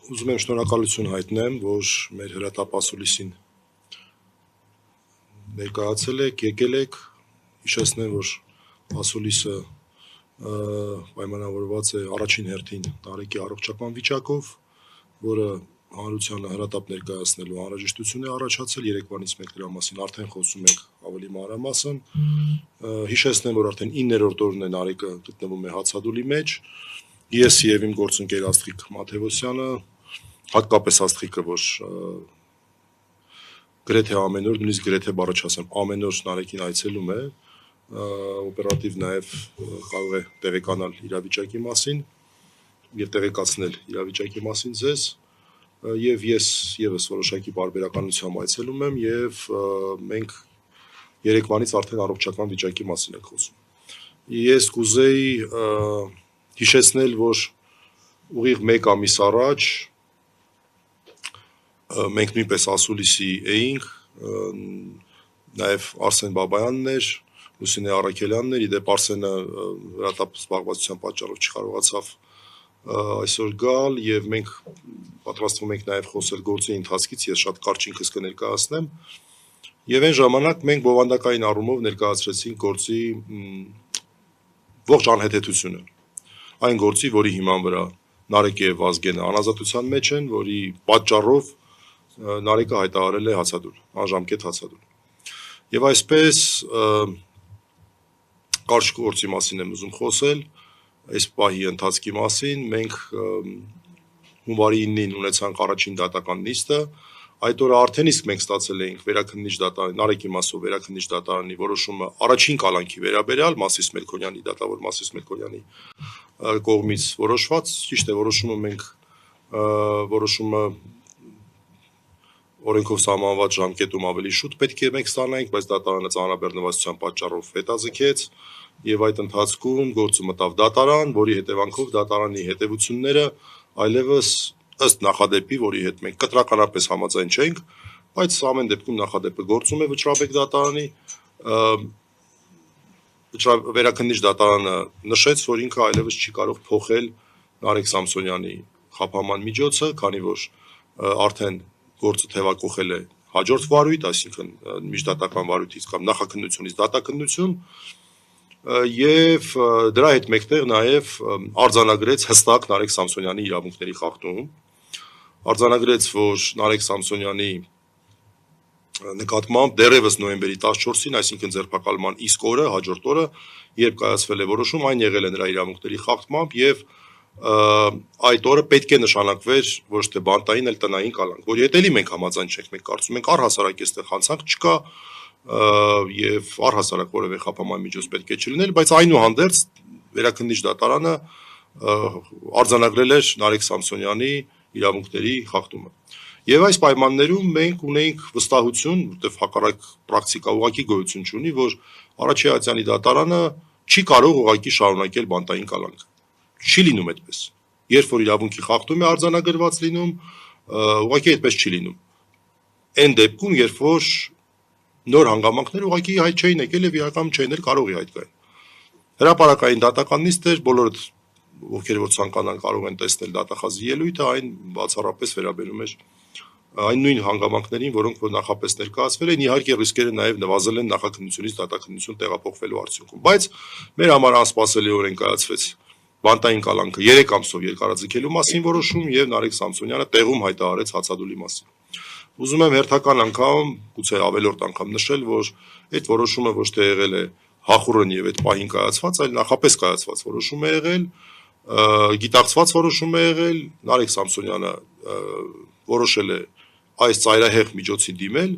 Ուզում եմ շնորհակալություն հայտնեմ, որ մեր հրատապ-ասուլիսին ներկայացել եք, եկել եք, հիշեցնեմ, որ ասուլիսը պայմանավորված է առաջին հերթին Նարեկի առողջական վիճակով, որը հանրությանը հրատապ ներկայացնելու անհրաժեշտություն է առաջացել, երեկվանից մենք դրա մասին արդեն խոսում ենք ավելի մանրամասն, հիշեցնեմ, որ արդեն 9-րդ օրն է Նարեկը գտնվում է հացադուլի մեջ, ես եւ իմ գործընկեր Աստղիկ Մաթեոսյանը, հատկապես Աստղիկը, որ գրեթե ամեն օր, նույնիսկ գրեթե բառը չասեմ, ամեն օր Նարեկին այցելում է, օպերատիվ նաև կարող է տեղեկանալ իրավիճակի մասին եւ տեղեկացնել իրավիճակի մասին ձեզ, եւ ես եւս որոշակի բարբերականությամբ այցելում եմ եւ մենք երեկվանից արդեն առողջական վիճակի մասին ենք խոսում։ Ես կուզեի հիշեցնել, որ ուղիղ 1 ամիս առաջ մենք նույնպես ասուլիսի էինք, նաև Արսեն Բաբայանն էր, Լուսինե Առաքելյանն էր, իդեպ Արսենը հրատապ զբաղվածության պատճառով չկարողացավ այսօր գալ եւ մենք պատրաստվում ենք նաև խոսել գործի ընթացքից, ես շատ կարճ ինքս կներկայացնեմ եւ այն ժամանակ մենք բովանդակային առումով ներկայացրեցինք գործի ողջ անհեթեթությունը, այն գործի, որի հիման վրա Նարեկը եւ Վազգենը անազատության մեջ են, որի պատճառով Նարեկը հայտարարել է հացադուլ, անժամկետ հացադուլ։ Եվ այսպես կարճ գործի մասին եմ ուզում խոսել, այս պահի ընթացքի մասին, մենք հունվարի 9-ին ունեցանք առաջին դատական նիստը, այդ օրը արդեն իսկ մենք ստացել էինք վերաքննիչ դատարանի, Նարեկի մասով վերաքննիչ դատարանի որոշումը առաջին կալանքի վերաբերյալ Մասիս Մելքոնյանի, դատավոր Մասիս Մելքոնյանի կողմից որոշված, ճիշտ է, որոշումը օրենքով սահմանված ժամկետում ավելի շուտ պետք է մենք ստանայինք, բայց դատարանը ծանրաբեռնվածության պատճառով հետաձգեց եւ այդ ընթացքում գործը մտավ դատարան, որի հետևանքով դատարանի հետևությունները այլևս ըստ նախադեպի, որի հետ մենք կտրականապես համաձայն չենք, բայց ամեն դեպքում նախադեպը գործում է Վճռաբեկ դատարանի, վերաքննիչ դատարանը նշեց, որ ինքը այլևս չի կարող փոխել Նարեկ Սամսոնյանի խափաման միջոցը, քանի որ արդեն գործը թևակողել է հաջորդ վարույթ, այսինքն միջդատական վարույթից կամ նախաքննությունից դատաքննություն եւ դրա հետ մեկտեղ նաեւ արձանագրեց հստակ Նարեկ Սամսոնյանի իրավունքների խախտում, արձանագրեց, որ Նարեկ Սամսոնյանի նկատմամբ դեռևս նոյեմբերի 14-ին, այսինքն ձերբակալման իսկ օրը, հաջորդ օրը, երբ կայացվել է որոշում, այն եղել է նրա իրավունքների խախտմամբ եւ այդ օրը պետք է նշանակվեր ոչ թե բանտային, այլ տնային կալանք, որի հետ էլի մենք համաձայն չենք, մենք կարծում ենք առհասարակ այստեղ հանցանք չկա եւ առհասարակ որևէ խափաման միջոց պետք է չլիներ, բայց այնուհանդերձ վերաքննիչ դատարանը արձանագրել էր Նարեկ Սամսոնյանի իրավունքների խախտումը։ Եվ այս պայմաններում մենք ունենք վստահություն, որտեղ հակառակ պրակտիկա ուղղակի գոյություն չունի, որ Արաչեհատյանի դատարանը չի կարող ուղղակի շարունակել բանտային կալանքը։ Չի լինում այդպես։ Երբ որ իրավունքի խախտում է արձանագրված լինում, ուղղակի այդպես չի լինում։ Այն դեպքում, երբ որ նոր հանգամանքներ ուղղակի հայտ չէին եկել եւ իրականում չէին էլ կարող է հայտ գալ։ Հրապարակային դատական նիստ էր, բոլորը ովքեր որ ցանկանան կարող են տեսնել դատախազի ելույթը, այն բացառապես վերաբերում էր այն նույն հանգամանքներին, որոնք որ նախապես ներկայացվել են, իհարկե ռիսկերը նաև նվազել են նախաքննությունից դատաքննություն տեղափոխվելու արդյունքում, բայց մեր համար անսպասելիորեն կայացվեց բանտային կալանքը 3 ամսով երկարաձգելու մասին որոշում եւ Նարեկ Սամսոնյանը տեղում հայտարարեց հացադուլի մասին։ Ուզում եմ հերթական անգամ, գուցե ավելորդ անգամ նշել, որ այդ որոշումը ոչ թե եղել է հախուռն եւ այդ պահին կայացված, այլ նախապես կայացված որոշում է եղել, գիտակցված որոշում է եղել, Նարեկ Սամսոնյանը որոշել է այս ծայրահեղ միջոցի դիմել,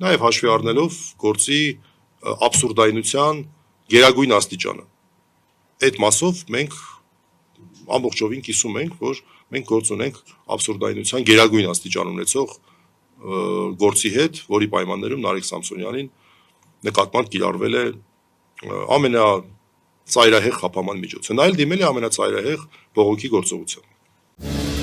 նաև հաշվի առնելով գործի աբսուրդայնության գերագույն աստիճանը։ Այդ մասով մենք ամբողջովին կիսում ենք, որ մենք գործ ունենք աբսուրդայնության գերագույն աստիճան ունեցող գործի հետ, որի պայմաններում Նարեկ Սամսոնյանին նկատմամբ կիրառվել է ամենածայրահեղ խափաման միջոցը։ Նա էլ դիմել է ամենածայրահեղ բողոքի գործողության։